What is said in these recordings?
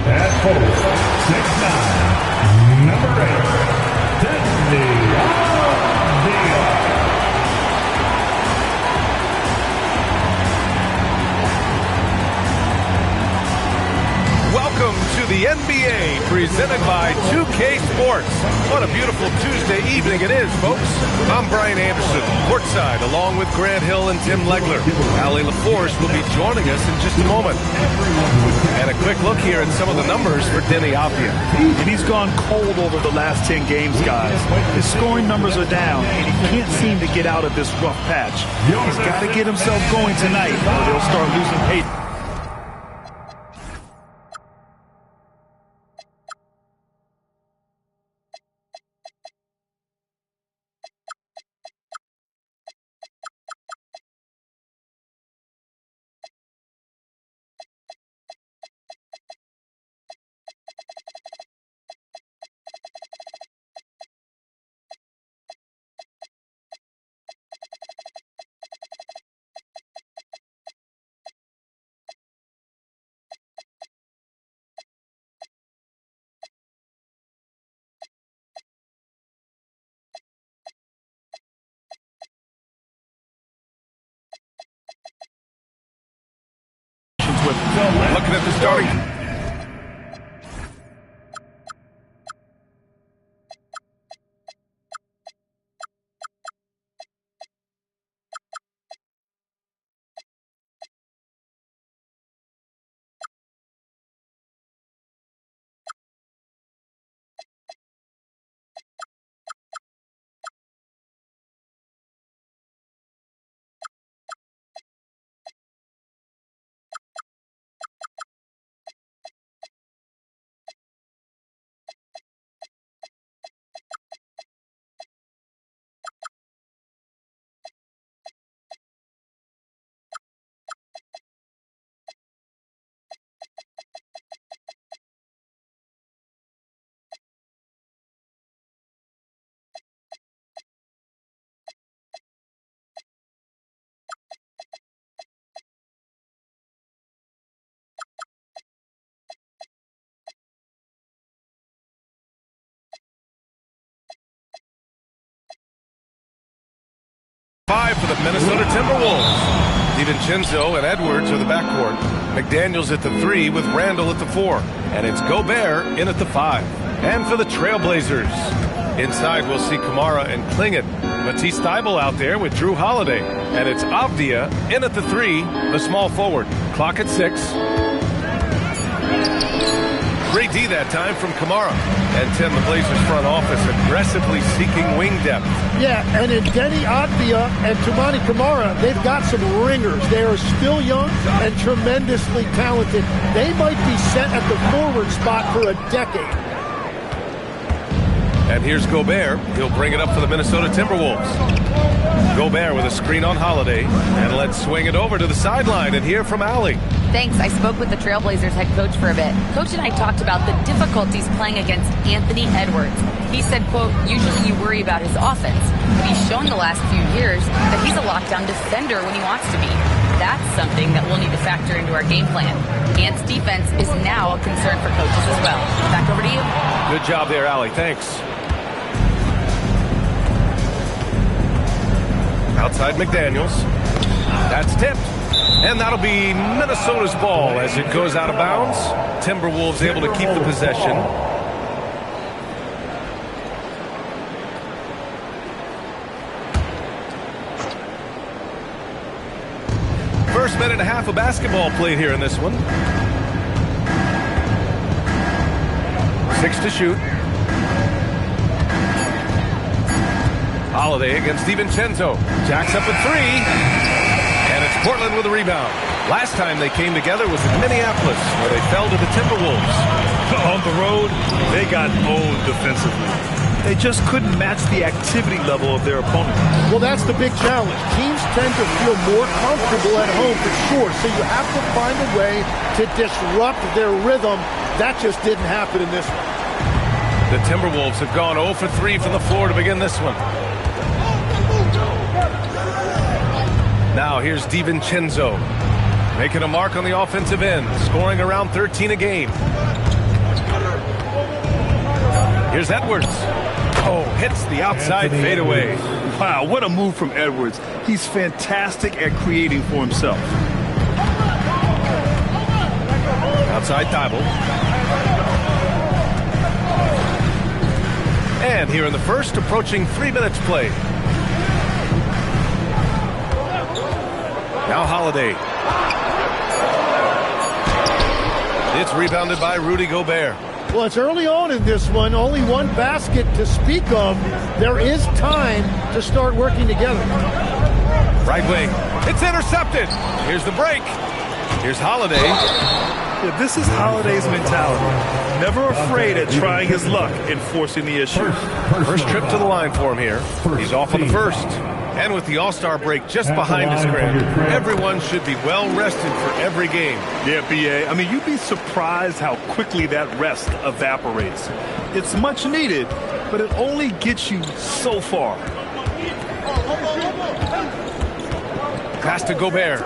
At 6'9", number 8, Disney Avila. Welcome to the NBA, presented by 2K Sports. What a beautiful Tuesday evening it is, folks. I'm Brian Anderson, courtside, along with Grant Hill and Tim Legler. Allie LaForce will be joining us in just a moment. And a quick look here at some of the numbers for Denny Avila. And he's gone cold over the last 10 games, guys. His scoring numbers are down, and he can't seem to get out of this rough patch. He's got to get himself going tonight, or they'll start losing pace. Looking at the starting. Five for the Minnesota Timberwolves. DiVincenzo and Edwards are the backcourt. McDaniels at the 3 with Randall at the 4. And it's Gobert in at the 5. And for the Trailblazers, inside we'll see Kamara and Klingit. Matisse Thybulle out there with Drew Holiday. And it's Avdia in at the 3, the small forward. Clock at 6. Great D that time from Kamara. And Tim, the Blazers front office aggressively seeking wing depth. Yeah, and in Denny Avdia and Toumani Kamara, they've got some ringers. They are still young and tremendously talented. They might be set at the forward spot for a decade. And here's Gobert. He'll bring it up for the Minnesota Timberwolves. Gobert with a screen on Holiday. And let's swing it over to the sideline and hear from Allie. Thanks. I spoke with the Trailblazers head coach for a bit. Coach and I talked about the difficulties playing against Anthony Edwards. He said, quote, usually you worry about his offense, but he's shown the last few years that he's a lockdown defender when he wants to be. That's something that we'll need to factor into our game plan. Ant's defense is now a concern for coaches as well. Back over to you. Good job there, Allie. Thanks. Outside McDaniels. That's tipped. And that'll be Minnesota's ball as it goes out of bounds. Timberwolves able to keep the possession. First minute and a half of basketball played here in this one. 6 to shoot. Holiday against DiVincenzo. Jacks up a 3. And it's Portland with a rebound. Last time they came together was in Minneapolis, where they fell to the Timberwolves. On the road, they got owned defensively. They just couldn't match the activity level of their opponent. Well, that's the big challenge. Teams tend to feel more comfortable at home for sure, so you have to find a way to disrupt their rhythm. That just didn't happen in this one. The Timberwolves have gone 0 for 3 from the floor to begin this one. Now here's DiVincenzo making a mark on the offensive end, scoring around 13 a game. Here's Edwards. Oh, hits the outside fadeaway. Wow, what a move from Edwards. He's fantastic at creating for himself. Outside Thibault. And here in the first, approaching 3 minutes played. Now Holiday. It's rebounded by Rudy Gobert. Well, it's early on in this one. Only one basket to speak of. There is time to start working together. Right wing. It's intercepted. Here's the break. Here's Holiday. Yeah, this is Holiday's mentality. Never afraid at trying his luck in forcing the issue. First trip to the line for him here. He's off on the first. And with the All-Star break just behind his crib, everyone should be well rested for every game. Yeah, B.A. I mean, you'd be surprised how quickly that rest evaporates. It's much needed, but it only gets you so far. Pass to Gobert.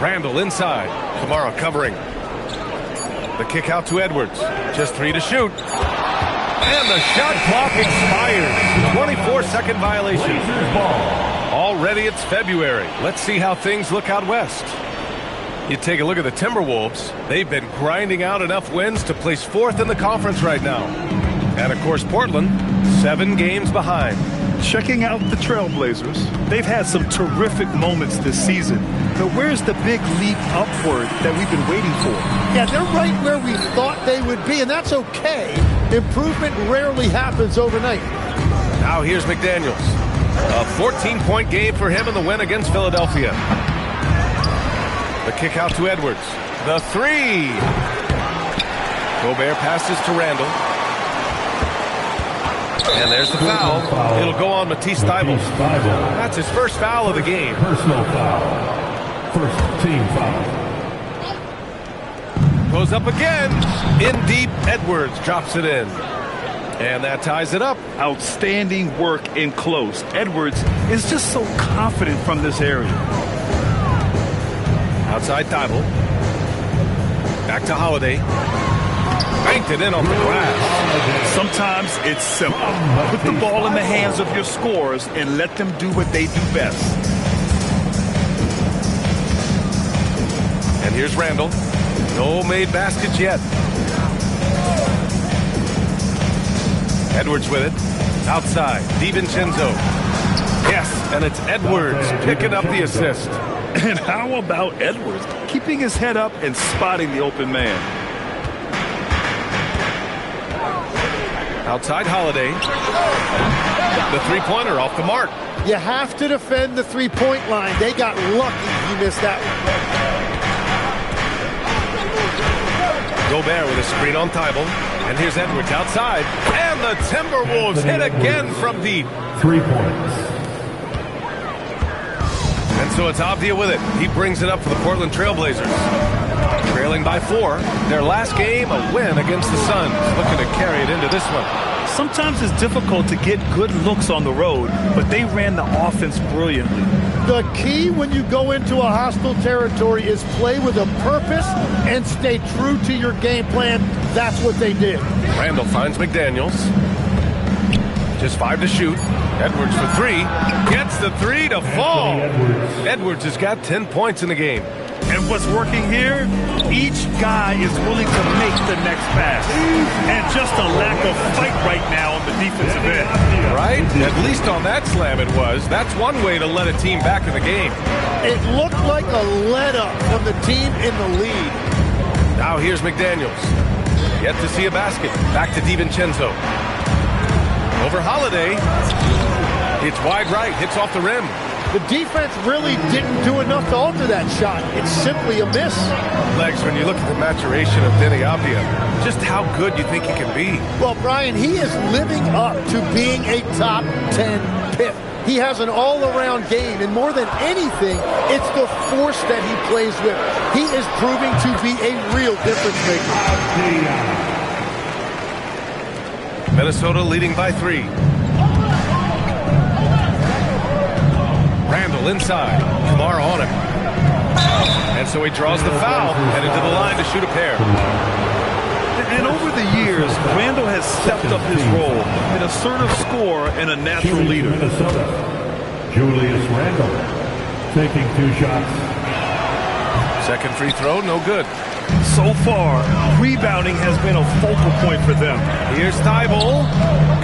Randall inside. Kamara covering. The kick out to Edwards. Just 3 to shoot. And the shot clock expires. 24-second violation. Already it's February. Let's see how things look out west. You take a look at the Timberwolves. They've been grinding out enough wins to place 4th in the conference right now. And, of course, Portland, 7 games behind. Checking out the Trailblazers, they've had some terrific moments this season. But where's the big leap upward that we've been waiting for? Yeah, they're right where we thought they would be, and that's okay. Improvement rarely happens overnight. Now here's McDaniels. A 14-point game for him in the win against Philadelphia. The kick out to Edwards. The 3. Gobert passes to Randall. And there's the foul. It'll go on Matisse Thybulle. That's his first foul of the game. Personal foul. First team foul. Goes up again. In deep, Edwards drops it in. And that ties it up. Outstanding work in close. Edwards is just so confident from this area. Outside Thybulle. Back to Holiday. Banked it in on the glass. Sometimes it's simple. Put the ball in the hands of your scorers and let them do what they do best. And here's Randall. No made baskets yet. Edwards with it. Outside. DiVincenzo. Yes, and it's Edwards picking up the assist. And how about Edwards keeping his head up and spotting the open man? Outside Holiday. The three-pointer off the mark. You have to defend the three-point line. They got lucky he missed that one. Gobert with a screen on Thibault. And here's Edwards outside. And the Timberwolves hit again from deep. 3 points. And so it's Avdia with it. He brings it up for the Portland Trailblazers. Trailing by 4. Their last game, a win against the Suns. Looking to carry it into this one. Sometimes it's difficult to get good looks on the road, but they ran the offense brilliantly. The key when you go into a hostile territory is play with a purpose and stay true to your game plan. That's what they did. Randall finds McDaniels. Just 5 to shoot. Edwards for 3. Gets the 3 to fall. Edwards has got 10 points in the game. And what's working here, each guy is willing to make the next pass. And just a lack of fight right now on the defensive end. Right? At least on that slam it was. That's one way to let a team back in the game. It looked like a let-up from the team in the lead. Now here's McDaniels. Yet to see a basket. Back to DiVincenzo. Over Holiday. It's wide right. Hits off the rim. The defense really didn't do enough to alter that shot. It's simply a miss. Legs, when you look at the maturation of Denny Avdia, just how good you think he can be. Well, Brian, he is living up to being a top 10 pick. He has an all-around game, and more than anything, it's the force that he plays with. He is proving to be a real difference maker. Minnesota leading by 3. Randall inside. Kamara on him. And so he draws the foul, headed to the line to shoot a pair. And over the years, Randall has stepped up his role, an assertive scorer and a natural leader. Minnesota. Julius Randall taking 2 shots. Second free throw, no good. So far, rebounding has been a focal point for them. Here's Thibault.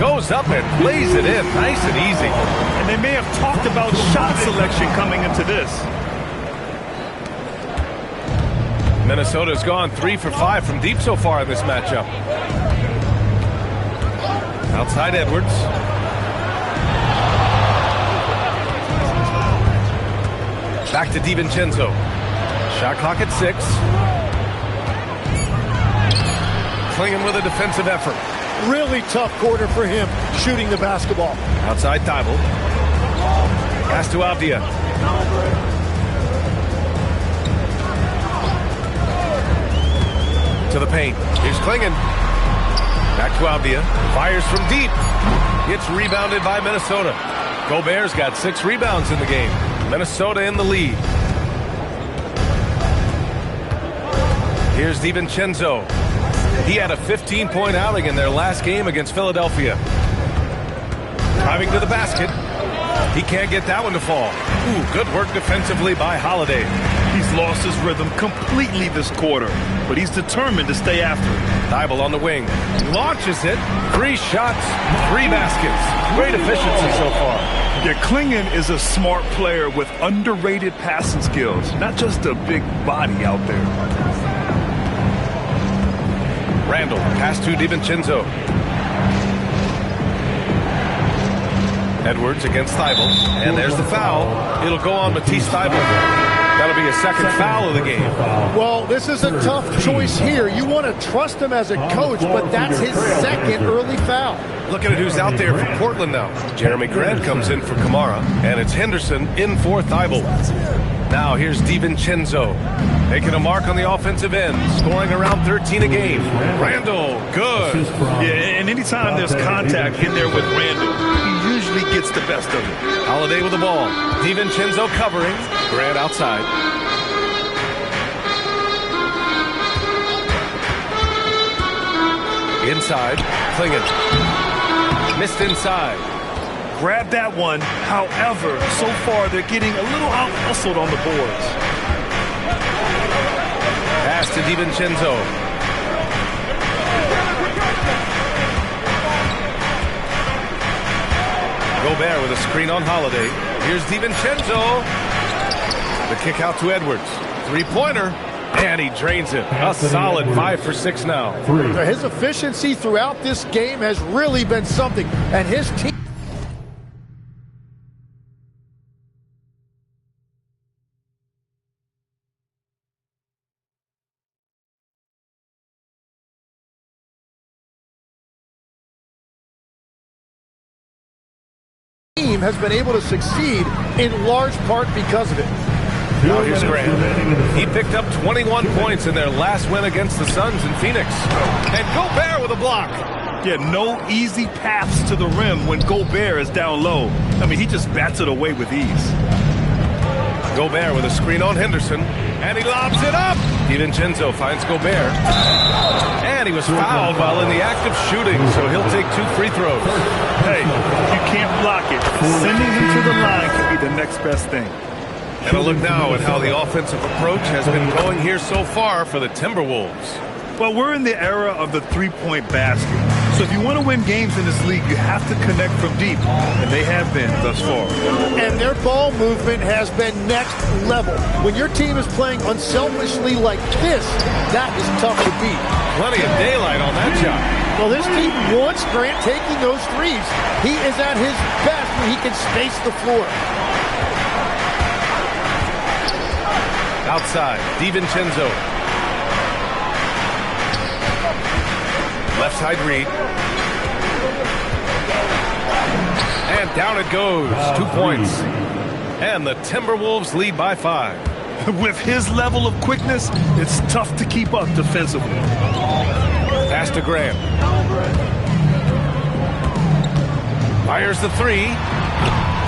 Goes up and lays it in. Nice and easy. And they may have talked about shot selection coming into this. Minnesota's gone 3 for 5 from deep so far in this matchup. Outside Edwards. Back to DiVincenzo. Shot clock at 6. Clinging with a defensive effort. Really tough quarter for him, shooting the basketball. Outside Thibault. Pass to Avdia. To the paint. Here's Klingon. Back to Avdia. Fires from deep. It's rebounded by Minnesota. Gobert's got 6 rebounds in the game. Minnesota in the lead. Here's DiVincenzo. He had a 15-point outing in their last game against Philadelphia. Driving to the basket. He can't get that one to fall. Ooh, good work defensively by Holiday. He's lost his rhythm completely this quarter, but he's determined to stay after it. Thibault on the wing. Launches it. 3 shots, 3 baskets. Great efficiency so far. Yeah, Klingon is a smart player with underrated passing skills, not just a big body out there. Randall, pass to DiVincenzo. Edwards against Thibault. And there's the foul. It'll go on Matisse Thibault. That'll be a second foul of the game. Well, this is a tough choice here. You want to trust him as a coach, but that's his second early foul. Looking at who's out there for Portland now. Jeremy Grant comes in for Kamara, and it's Henderson in for Thibault. Now here's DiVincenzo, making a mark on the offensive end, scoring around 13 a game. Randall, good. Yeah, and anytime there's contact in there with Randall, he usually gets the best of it. Holiday with the ball. DiVincenzo covering. Grant outside. Inside. Klingon. Missed inside. Grab that one. However, so far they're getting a little out-hustled on the boards. Pass to DiVincenzo. Gobert with a screen on Holiday. Here's DiVincenzo. The kick out to Edwards. 3-pointer. And he drains it. A solid 5 for 6 now. His efficiency throughout this game has really been something. And his team... team has been able to succeed in large part because of it. Now here's Grant. He picked up 21 points in their last win against the Suns in Phoenix. And Gobert with a block. Yeah, no easy paths to the rim when Gobert is down low. I mean, he just bats it away with ease. Gobert with a screen on Henderson. And he lobs it up. DiVincenzo finds Gobert. And he was fouled while in the act of shooting, so he'll take 2 free throws. Hey, you can't block it. Sending him to the line can be the next best thing. And a look now at how the offensive approach has been going here so far for the Timberwolves. Well, we're in the era of the three-point basket. So if you want to win games in this league, you have to connect from deep, and they have been thus far. And their ball movement has been next level. When your team is playing unselfishly like this, that is tough to beat. Plenty of daylight on that shot. Well, this team wants Grant taking those threes. He is at his best when he can space the floor. Outside, DiVincenzo. Left side read. And down it goes. 2 points. And the Timberwolves lead by 5. With his level of quickness, it's tough to keep up defensively. Pass to Graham. Fires the 3.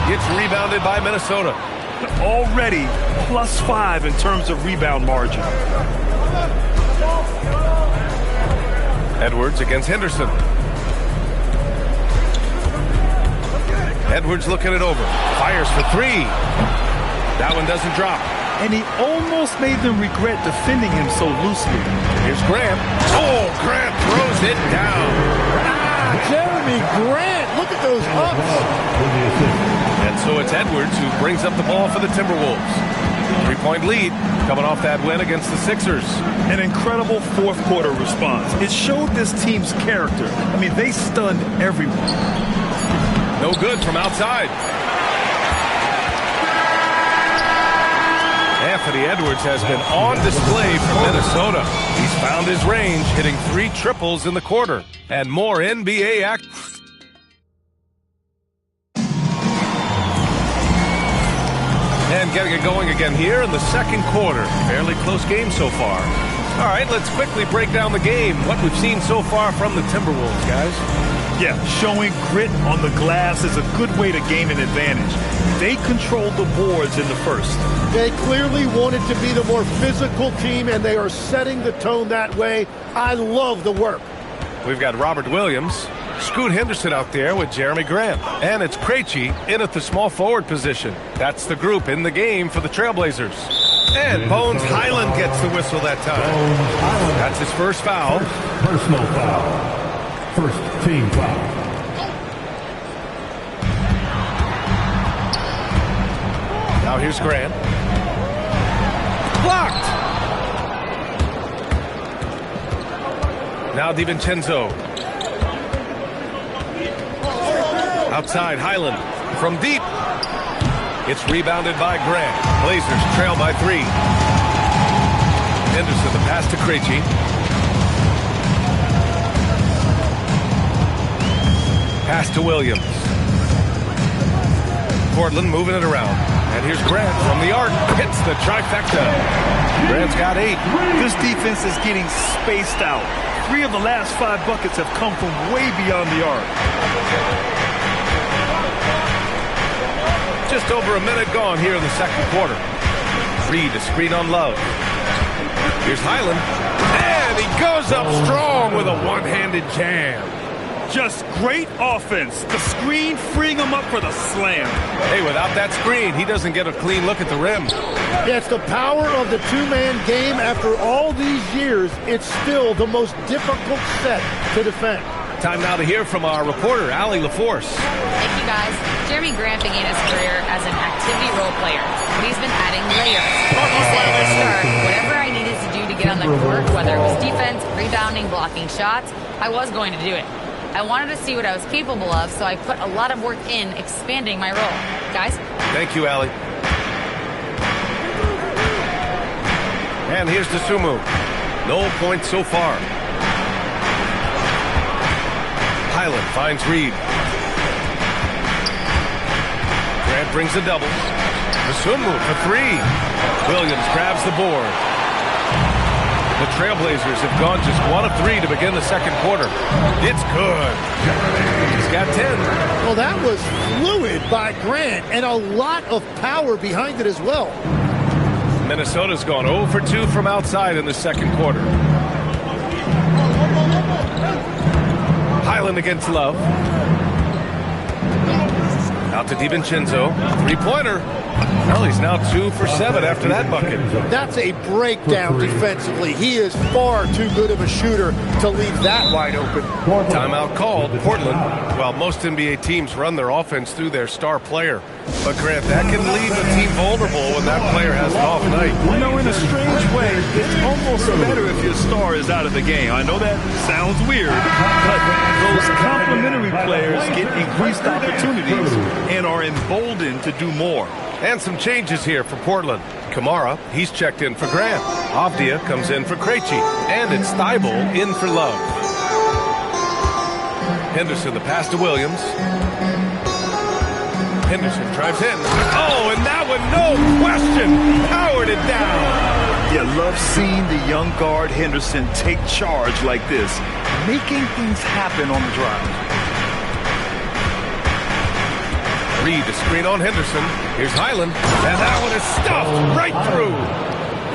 Gets rebounded by Minnesota. Already +5 in terms of rebound margin. Edwards against Henderson. Edwards looking it over. Fires for 3. That one doesn't drop. And he almost made them regret defending him so loosely. Here's Grant. Oh, Grant throws it down. Jeremy Grant, look at those ups. And so it's Edwards who brings up the ball for the Timberwolves. 3-point lead coming off that win against the Sixers. An incredible fourth quarter response. It showed this team's character. I mean, they stunned everyone. No good from outside. Anthony Edwards has been on display for Minnesota. He's found his range, hitting 3 triples in the quarter. And more NBA action. And getting it going again here in the second quarter. Fairly close game so far. All right, let's quickly break down the game. What we've seen so far from the Timberwolves, guys. Yeah, showing grit on the glass is a good way to gain an advantage. They controlled the boards in the first. They clearly wanted to be the more physical team, and they are setting the tone that way. I love the work. We've got Robert Williams, Scoot Henderson out there with Jeremy Grant. And it's Krejci in at the small forward position. That's the group in the game for the Trailblazers. And Bones Highland gets the whistle that time. That's his first foul. Personal foul. First team foul. Now here's Grant. Blocked! Now DiVincenzo. Outside, Highland from deep. It's rebounded by Grant. Blazers trail by 3. Henderson, the pass to Krejci. Pass to Williams. Portland moving it around. And here's Grant from the arc. Hits the trifecta. Grant's got 8. This defense is getting spaced out. 3 of the last 5 buckets have come from way beyond the arc. Just over a minute gone here in the second quarter. Reed, a screen on Love. Here's Highland. And he goes up strong with a one-handed jam. Just great offense. The screen freeing him up for the slam. Hey, without that screen, he doesn't get a clean look at the rim. Yeah, it's the power of the two-man game. After all these years, it's still the most difficult set to defend. Time now to hear from our reporter, Allie LaForce. Thank you, guys. Jeremy Grant began his career as an activity role player, but he's been adding layers. He said at the start, whatever I needed to do to get on the court, whether it was defense, rebounding, blocking shots, I was going to do it. I wanted to see what I was capable of, so I put a lot of work in expanding my role. Guys? Thank you, Allie. And here's Dosunmu. No points so far. Highland finds Reed. brings a double. Dosunmu for three. Williams grabs the board. The Trailblazers have gone just 1 of 3 to begin the second quarter. It's good. He's got 10. Well, that was fluid by Grant, and a lot of power behind it as well. Minnesota's gone 0 for 2 from outside in the second quarter. Highland against Love. Out to DiVincenzo. Three-pointer. Well, he's now 2 for 7 after that bucket. That's a breakdown defensively. He is far too good of a shooter to leave that wide open. Timeout called. Portland. Well, most NBA teams run their offense through their star player. But, Grant, that can leave a team vulnerable when that player has an off night. You know, in a strange way, it's almost better if your star is out of the game. I know that sounds weird, but those complementary players get increased opportunities and are emboldened to do more. And some changes here for Portland. Kamara, he's checked in for Grant. Avdia comes in for Krejci. And it's Thibault in for Love. Henderson, the pass to Williams. Henderson drives in. Oh, and that one, no question, powered it down. You love seeing the young guard Henderson take charge like this, making things happen on the drive. Reed, the screen on Henderson. Here's Highland, and that one is stuffed right through.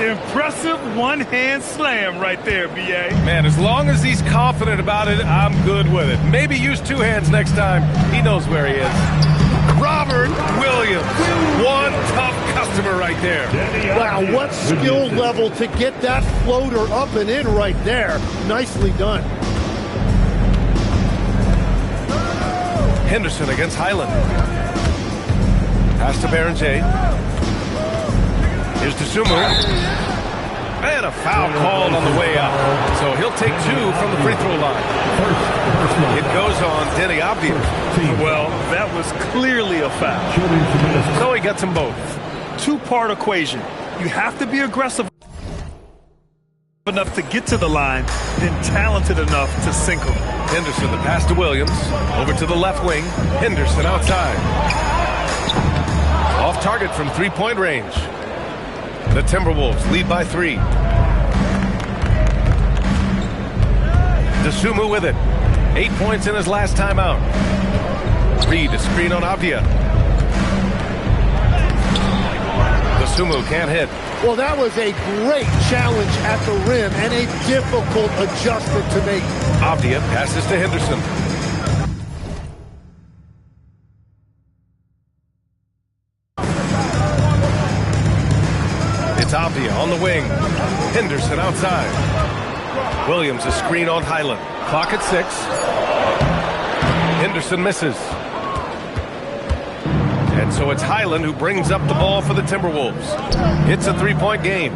Impressive one-hand slam right there, B.A. Man, as long as he's confident about it, I'm good with it. Maybe use 2 hands next time. He knows where he is. Robert Williams, one tough customer right there. Wow, what skill level to get that floater up and in right there. Nicely done. Henderson against Highland. Pass to Berenger. Here's Dosunmu. And a foul called on the way out. So he'll take 2 from the free throw line. It goes on Denny Avdia. Well, that was clearly a foul. So he gets them both. 2-part equation. You have to be aggressive enough to get to the line, then talented enough to sink them. Henderson, the pass to Williams. Over to the left wing. Henderson outside. Off target from 3-point range. The Timberwolves lead by 3. Dosunmu with it. 8 points in his last time out. Reed, a screen on Avdia. Dosunmu can't hit. Well, that was a great challenge at the rim and a difficult adjustment to make. Avdia passes to Henderson. It's Avdia on the wing. Henderson outside. Williams, a screen on Highland. Clock at 6. Henderson misses. And so it's Highland who brings up the ball for the Timberwolves. It's a 3-point game.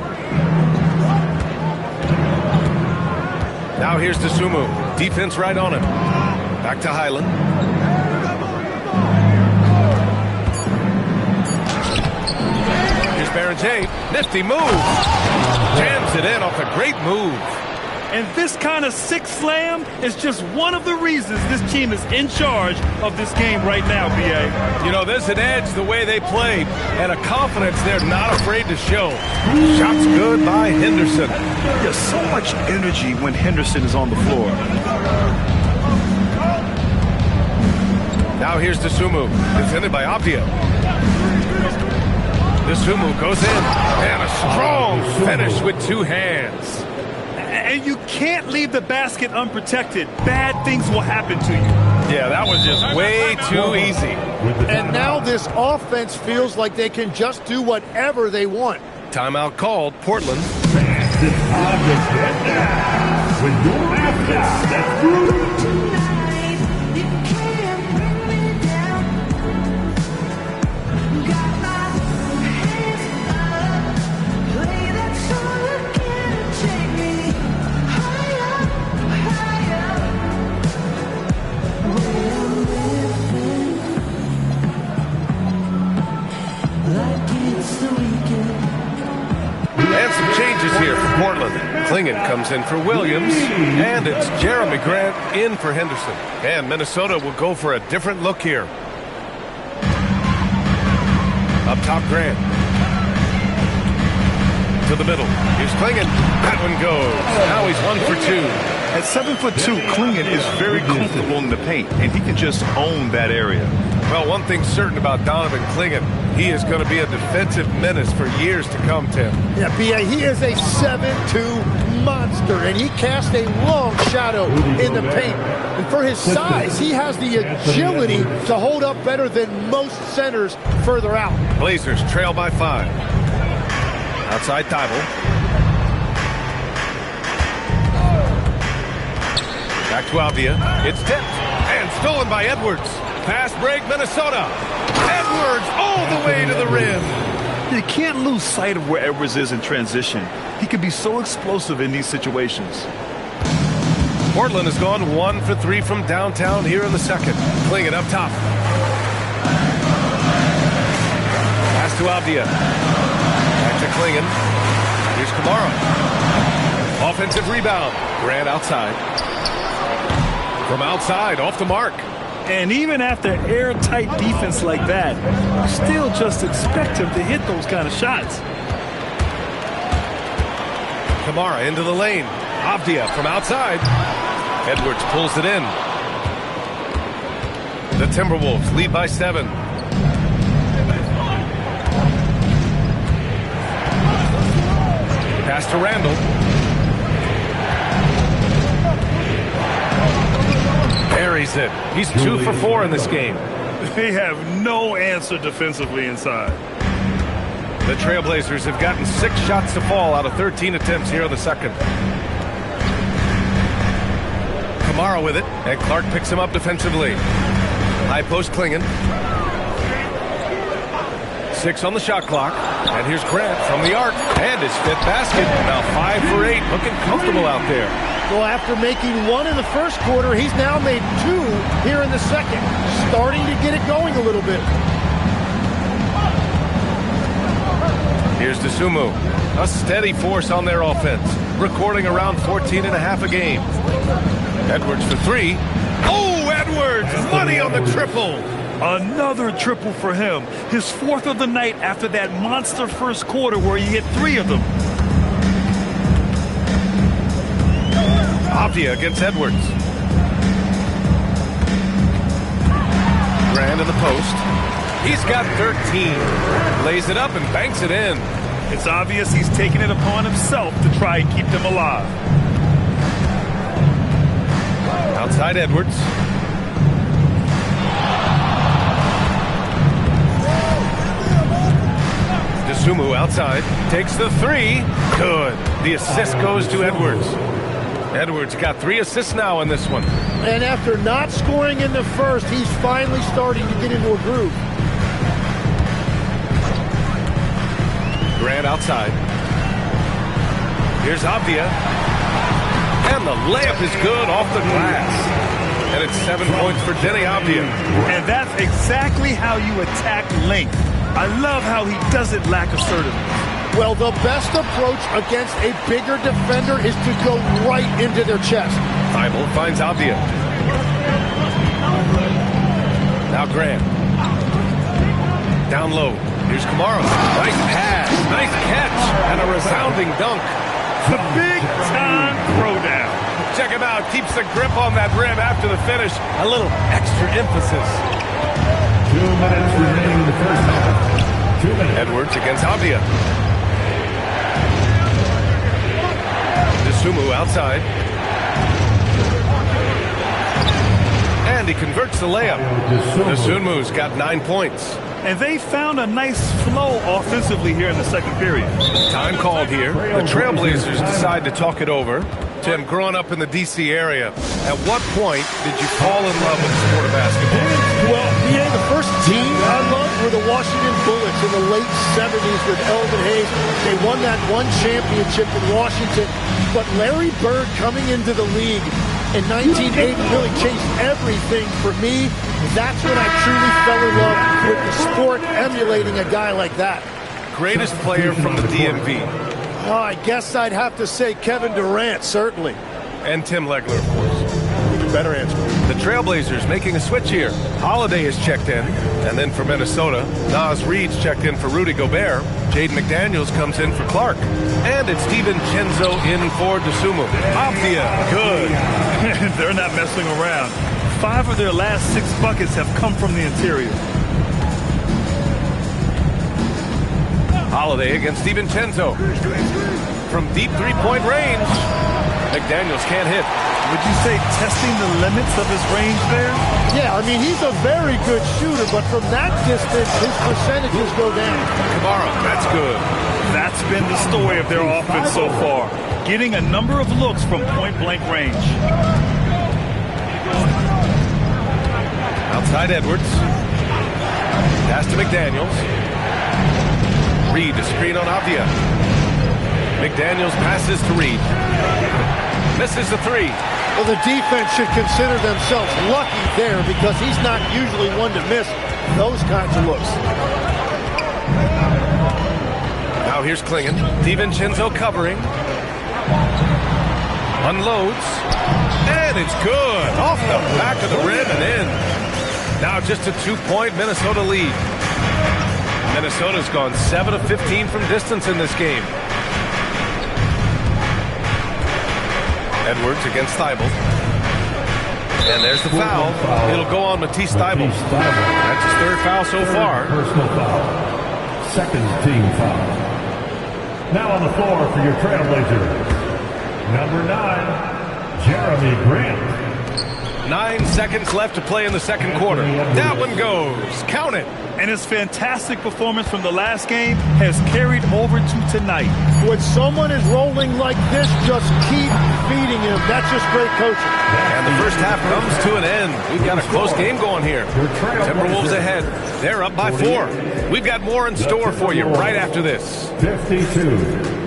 Now here's Dosunmu. Defense right on him. Back to Highland. Here's Berenger. Nifty move. Jams it in off a great move. And this kind of sick slam is just one of the reasons this team is in charge of this game right now, B.A. You know, there's an edge the way they play and a confidence they're not afraid to show. Shots good by Henderson. There's so much energy when Henderson is on the floor. Now here's Dosunmu, defended by Avdia. Dosunmu goes in, and a strong finish with 2 hands. And you can't leave the basket unprotected. Bad things will happen to you. Yeah, that was just way too easy. And now this offense feels like they can just do whatever they want. Timeout called. Portland. This time to get down with your offense. That's through. And some changes here for Portland. Klingon comes in for Williams, and it's Jeremy Grant in for Henderson. And Minnesota will go for a different look here. Up top, Grant. To the middle. Here's Klingon. That one goes. Now he's 1 for 2. At 7'2", Klingon is very comfortable in the paint, and he can just own that area. Well, one thing's certain about Donovan Klingon. He is going to be a defensive menace for years to come, Tim. Yeah, B.A., he is a 7'2" monster, and he casts a long shadow in the paint. And for his size, he has the agility to hold up better than most centers further out. Blazers trail by 5. Outside Thibault. Back to Avdia. It's tipped and stolen by Edwards. Fast break, Minnesota. Edwards all the way to the rim. You can't lose sight of where Edwards is in transition. He can be so explosive in these situations. Portland has gone 1 for 3 from downtown here in the second. Klingon up top. Pass to Avdia. Back to Klingon. Here's Kamara. Offensive rebound. Grant outside. From outside, off the mark. And even after airtight defense like that, you still just expect him to hit those kind of shots. Kamara into the lane. Avdia from outside. Edwards pulls it in. The Timberwolves lead by 7. Pass to Randall. Buries it. He's 2 for 4 in this game. They have no answer defensively inside. The Trailblazers have gotten 6 shots to fall out of 13 attempts here in the second. Kamara with it, and Clark picks him up defensively. High post Klingon. 6 on the shot clock. And here's Grant from the arc. And his 5th basket. Now 5 for 8. Looking comfortable out there. Well, after making 1 in the first quarter, he's now made 2 here in the second. Starting to get it going a little bit. Here's DeSumo. A steady force on their offense. Recording around 14 and a half a game. Edwards for 3. Oh, Edwards! Money on the triple! Another triple for him. His 4th of the night after that monster first quarter where he hit 3 of them. Avdia against Edwards. Grant in the post. He's got 13. Lays it up and banks it in. It's obvious he's taking it upon himself to try and keep them alive. Outside Edwards. DeSumo outside. Takes the 3. Good. The assist goes to Edwards. Edwards got 3 assists now in this one. And after not scoring in the first, he's finally starting to get into a groove. Grant outside. Here's Avdia. And the layup is good off the glass. And it's 7 points for Denny Avdia. And that's exactly how you attack length. I love how he doesn't lack assertiveness. Well, the best approach against a bigger defender is to go right into their chest. Thibault finds Avdia. Now Grant. Down low. Here's Kamara. Nice pass. Nice catch. And a resounding dunk. The big-time throwdown. Check him out. Keeps the grip on that rim after the finish. A little extra emphasis. 2 minutes remaining in the first half. 2 minutes. Edwards against Avdia. DeSumo outside. And he converts the layup. DeSumu's got 9 points. And they found a nice flow offensively here in the second period. Time called here. The Trailblazers decide to talk it over. Tim, growing up in the D.C. area, at what point did you fall in love with the sport of basketball? Well, yeah, the first team I loved were the Washington Bullets in the late 70s with Elvin Hayes. They won that 1 championship in Washington. But Larry Bird coming into the league in 1980 really changed everything for me. That's when I truly fell in love with the sport, emulating a guy like that. Greatest player from the DMV. Oh, I guess I'd have to say Kevin Durant, certainly. And Tim Legler, of course. Even better answer. The Trailblazers making a switch here. Holiday is checked in. And then for Minnesota, Naz Reid's checked in for Rudy Gobert. Jaden McDaniels comes in for Clark. And it's DiVincenzo in for DeSumo. Avdia, good. They're not messing around. 5 of their last 6 buckets have come from the interior. Holiday against DiVincenzo. From deep three-point range. McDaniels can't hit. Would you say testing the limits of his range there? Yeah, I mean, he's a very good shooter, but from that distance, his percentages go down. Kamara, that's good. That's been the story of their offense so far. Getting a number of looks from point-blank range. Outside Edwards. Pass to McDaniels. Reid to screen on Avdia. McDaniels passes to Reid. Misses the three. Well, the defense should consider themselves lucky there because he's not usually one to miss those kinds of looks. Now here's Klingon. DiVincenzo covering. Unloads. And it's good. Off the back of the rim and in. Now just a 2-point Minnesota lead. Minnesota's gone 7 of 15 from distance in this game. Edwards against Thibault. And there's the foul. It'll go on Matisse Thibault. That's his 3rd foul so far. Personal foul. 2nd team foul. Now on the floor for your Trailblazers. Number 9, Jeremy Grant. 9 seconds left to play in the 2nd quarter. That one goes. Count it. And his fantastic performance from the last game has carried over to tonight. When someone is rolling like this, just keep feeding him. That's just great coaching. And the first half comes to an end. We've got a close game going here. Timberwolves ahead. They're up by 4. We've got more in store for you right after this. 52.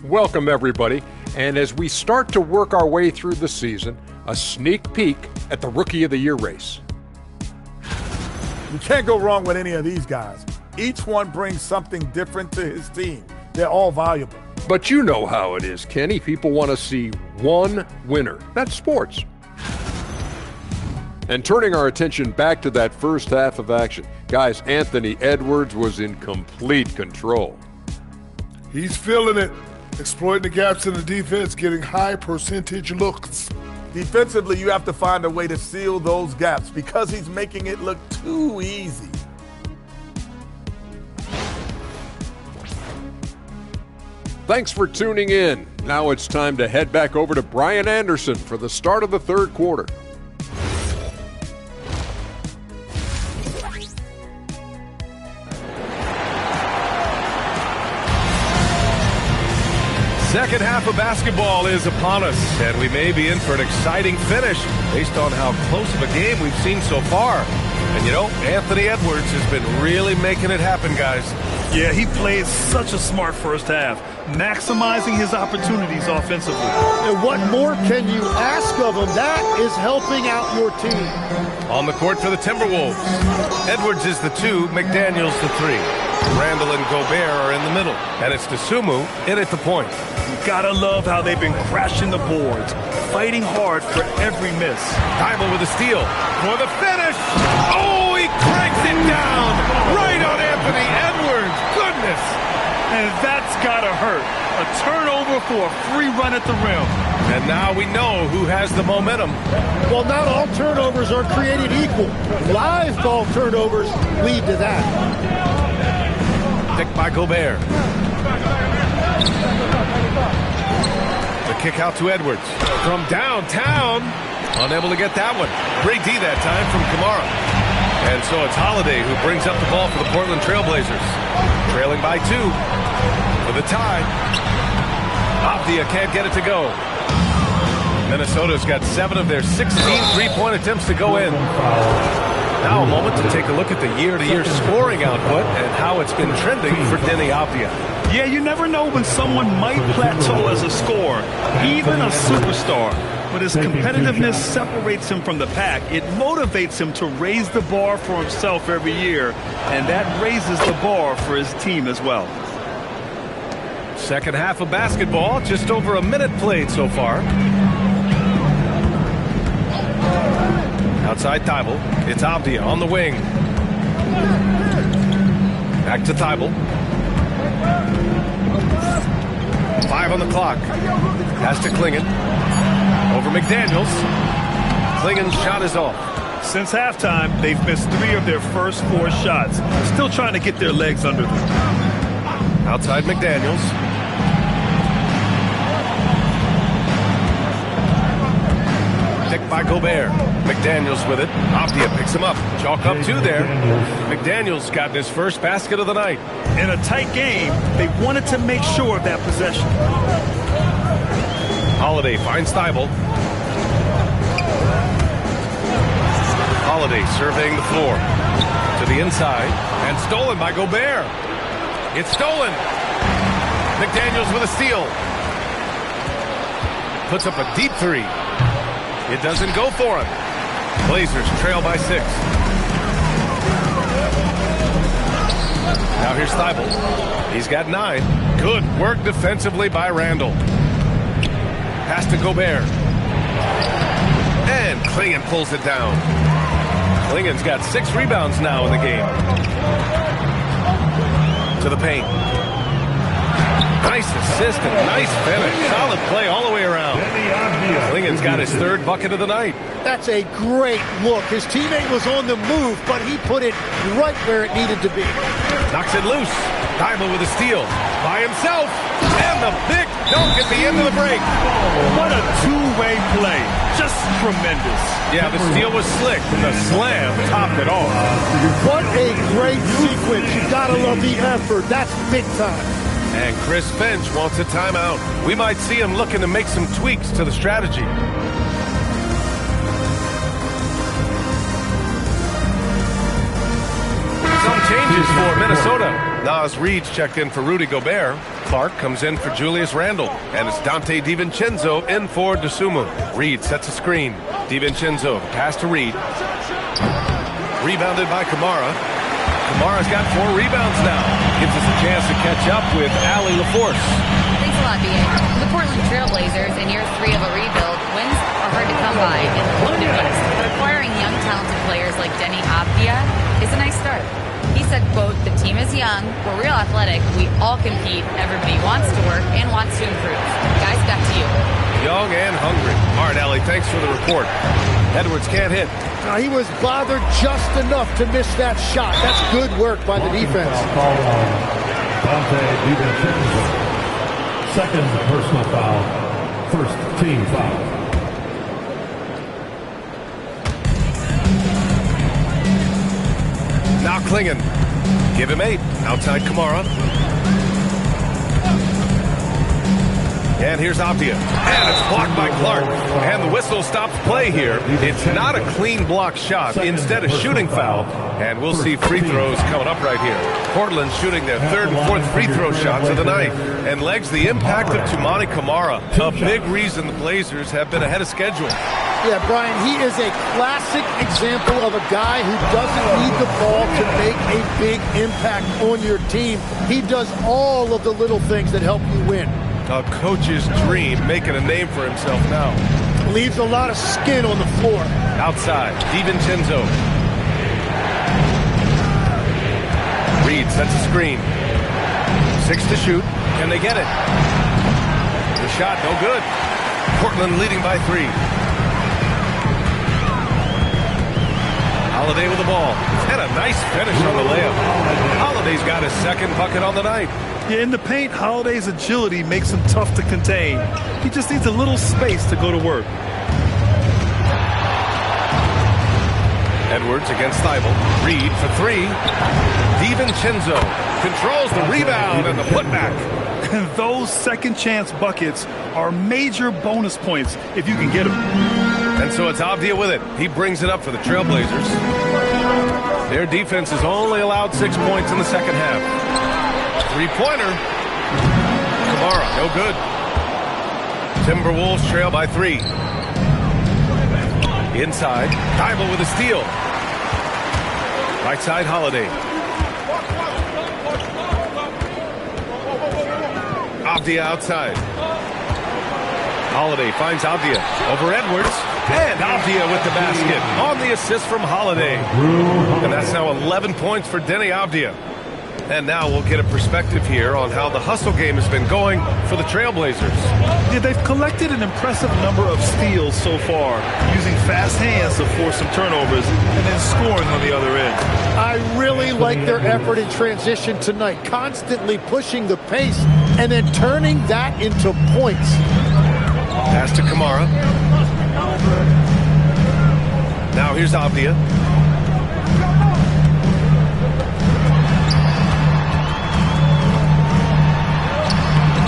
Welcome, everybody. And as we start to work our way through the season, a sneak peek at the Rookie of the Year race. You can't go wrong with any of these guys. Each one brings something different to his team. They're all valuable. But you know how it is, Kenny. People want to see one winner. That's sports. And turning our attention back to that first half of action, guys, Anthony Edwards was in complete control. He's feeling it. Exploiting the gaps in the defense, getting high percentage looks. Defensively, you have to find a way to seal those gaps because he's making it look too easy. Thanks for tuning in. Now it's time to head back over to Brian Anderson for the start of the 3rd quarter. Second half of basketball is upon us, and we may be in for an exciting finish based on how close of a game we've seen so far. And you know, Anthony Edwards has been really making it happen, guys. Yeah, he played such a smart first half, maximizing his opportunities offensively. And what more can you ask of him? That is helping out your team. On the court for the Timberwolves, Edwards is the 2, McDaniels the 3. Randall and Gobert are in the middle, and it's DeSumo in at the point. Gotta love how they've been crashing the boards, fighting hard for every miss. Thibault with a steal for the finish. Oh, he cranks it down right on Anthony Edwards. Goodness. And that's gotta hurt. A turnover for a free run at the rim. And now we know who has the momentum. Well, not all turnovers are created equal. Live ball turnovers lead to that. Picked by Gobert. The kick out to Edwards from downtown. Unable to get that one. Great D that time from Kamara. And so it's Holiday who brings up the ball for the Portland Trailblazers. Trailing by 2 for the tie. Avdia can't get it to go. Minnesota's got 7 of their 16 three-point attempts to go in. Now a moment to take a look at the year-to-year scoring output and how it's been trending for Deni Avdia. Yeah, you never know when someone might plateau as a scorer, even a superstar. But his competitiveness separates him from the pack. It motivates him to raise the bar for himself every year, and that raises the bar for his team as well. Second half of basketball, just over a minute played so far. Outside Thibault, it's Avdia on the wing. Back to Thibault. 5 on the clock. Pass to Klingon. Over McDaniels. Klingon's shot is off. Since halftime, they've missed 3 of their first 4 shots. Still trying to get their legs under them. Outside McDaniels. Picked by Gobert. McDaniels with it. Avdia picks him up. Chalk up 2 there. McDaniels got his first basket of the night. In a tight game, they wanted to make sure of that possession. Holiday finds Thibault. Holiday surveying the floor. To the inside. And stolen by Gobert. It's stolen. McDaniels with a steal. Puts up a deep 3. It doesn't go for him. Blazers trail by 6. Now here's Thibault. He's got 9. Good work defensively by Randall. Pass to Gobert. And Klingon pulls it down. Klingon's got 6 rebounds now in the game. To the paint. Nice assist and nice finish. Solid play all the way around. Klingon's got his 3rd bucket of the night. That's a great look. His teammate was on the move, but he put it right where it needed to be. Knocks it loose. Thibault with a steal. By himself. And the big dunk at the end of the break. What a two-way play. Just tremendous. Yeah, the steal was slick. The slam topped it off. What a great sequence. You gotta love the effort. That's big time. And Chris Finch wants a timeout. We might see him looking to make some tweaks to the strategy. Some changes for Minnesota. Naz Reid's checked in for Rudy Gobert. Clark comes in for Julius Randle. And it's Dante DiVincenzo in for Dosunmu. Reid sets a screen. DiVincenzo, pass to Reid. Rebounded by Kamara. Kamara's got 4 rebounds now. Gives us a chance to catch up with Allie LaForce. Thanks a lot, B.A. The Portland Trailblazers, in year 3 of a rebuild, wins are hard to come by in the Loaded West. But acquiring young, talented players like Denny Avdia is a nice start. He said, quote, "The team is young, we're real athletic, we all compete, everybody wants to work and wants to improve." Guys, back to you. Young and hungry. All right, Allie, thanks for the report. Edwards can't hit. He was bothered just enough to miss that shot. That's good work by the defense. Dante DiVincenzo. Second personal foul. First team foul. Now Klingon. Give him 8. Outside Kamara. And here's Avdia. And it's blocked by Clark. And the whistle stops play here. It's not a clean block shot. Instead, a shooting foul. And we'll see free throws coming up right here. Portland shooting their 3rd and 4th free throw shots of the night. And legs the impact of Toumani Camara. A big reason the Blazers have been ahead of schedule. Yeah, Brian, he is a classic example of a guy who doesn't need the ball to make a big impact on your team. He does all of the little things that help you win. A coach's dream, making a name for himself now. Leaves a lot of skin on the floor. Outside, DiVincenzo. Reid sets a screen. 6 to shoot. Can they get it? The shot, no good. Portland leading by 3. Holiday with the ball. And a nice finish on the layup. Holiday's got his 2nd bucket on the night. Yeah, in the paint, Holiday's agility makes him tough to contain. He just needs a little space to go to work. Edwards against Thibault. Reid for 3. DiVincenzo controls the rebound and the putback. And those second chance buckets are major bonus points if you can get them. And so it's Avdia with it. He brings it up for the Trailblazers. Their defense has only allowed 6 points in the second half. 3-pointer. Kamara, no good. Timberwolves trail by 3. Inside, Thibault with a steal. Right side, Holiday. Avdia outside. Holiday finds Avdia over Edwards. And Avdia with the basket on the assist from Holiday. And that's now 11 points for Deni Avdia. And now we'll get a perspective here on how the hustle game has been going for the Trailblazers. Yeah, they've collected an impressive number of steals so far, using fast hands to force some turnovers and then scoring on the other end. I really like their effort in transition tonight, constantly pushing the pace and then turning that into points. Pass to Kamara. Now here's Avdia.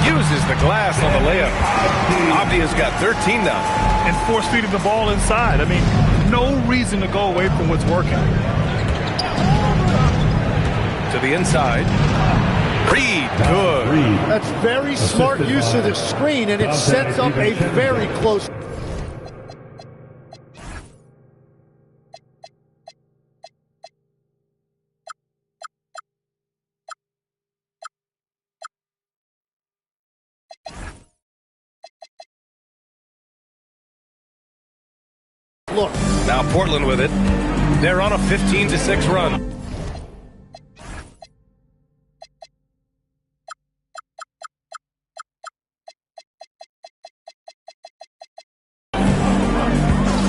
Uses the glass on the layup. Avdia's got 13 now. And force feeding the ball inside. I mean, no reason to go away from what's working. To the inside. Reed, good. That's very smart use of the screen, and it sets up a very close. Look. Now Portland with it. They're on a 15-6 run.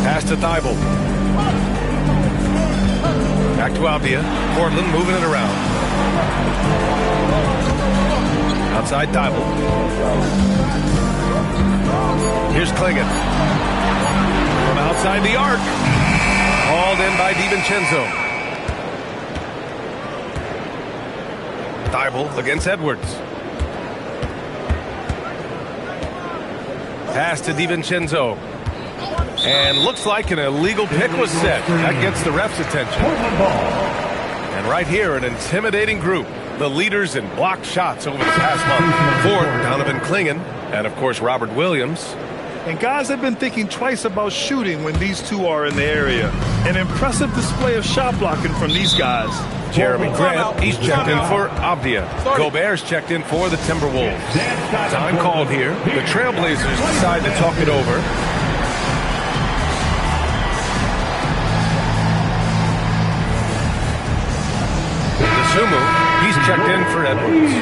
Pass to Thibault. Back to Avdia. Portland moving it around. Outside Thibault. Here's Klingon. From outside the arc. Hauled in by DiVincenzo. Thibault against Edwards. Pass to DiVincenzo. And looks like an illegal pick was set. That gets the ref's attention. And right here, an intimidating group. The leaders in blocked shots over the past month. Ford, Donovan Klingon, and of course Robert Williams. And guys have been thinking twice about shooting when these two are in the area. An impressive display of shot blocking from these guys. Jeremy Grant, he's checked in for Avdia. Gobert's checked in for the Timberwolves. Time called here. The Trailblazers decide to talk it over. Sumu, he's checked in for Edwards.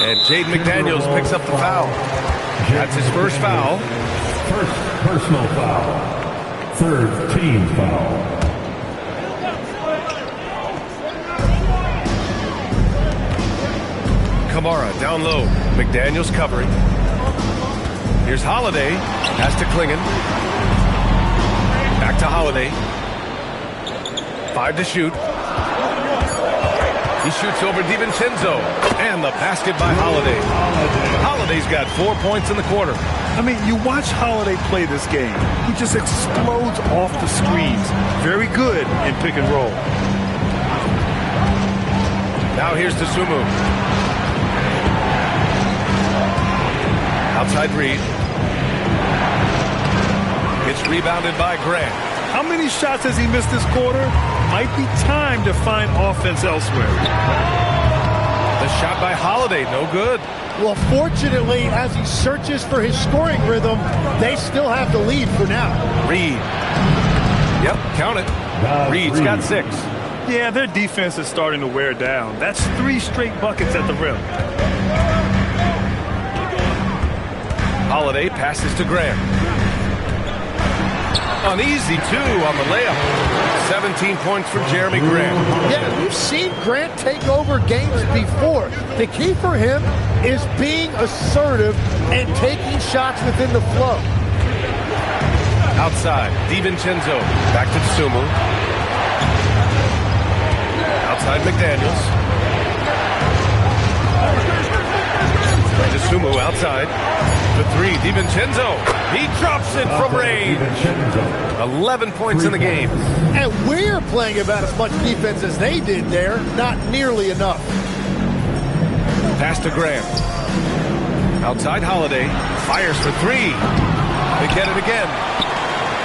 And Jaden McDaniels picks up the foul. That's his first foul. First personal foul. Third team foul. Kamara down low. McDaniels covering. Here's Holiday. Pass to Klingon. Back to Holiday. 5 to shoot. He shoots over DiVincenzo. And the basket by Holiday. Holiday's got 4 points in the quarter. I mean, you watch Holiday play this game. He just explodes off the screens. Very good in pick and roll. Now here's to Sumu. Outside Reed. It's rebounded by Grant. How many shots has he missed this quarter? Might be time to find offense elsewhere. The shot by Holiday, no good. Well, fortunately, as he searches for his scoring rhythm, they still have the lead for now. Reed. Yep, count it. Reed's got 6. Yeah, their defense is starting to wear down. That's 3 straight buckets at the rim. Holiday passes to Grant. An easy 2 on the layup. 17 points for Jeremy Grant. Yeah, we've seen Grant take over games before. The key for him is being assertive and taking shots within the flow. Outside, DiVincenzo. Back to Sumu. Outside McDaniels. DeSumo outside. The 3, DiVincenzo. He drops it from range. 11 points in the game. And we're playing about as much defense as they did there. Not nearly enough. Pass to Grant. Outside Holiday. Fires for three. They get it again.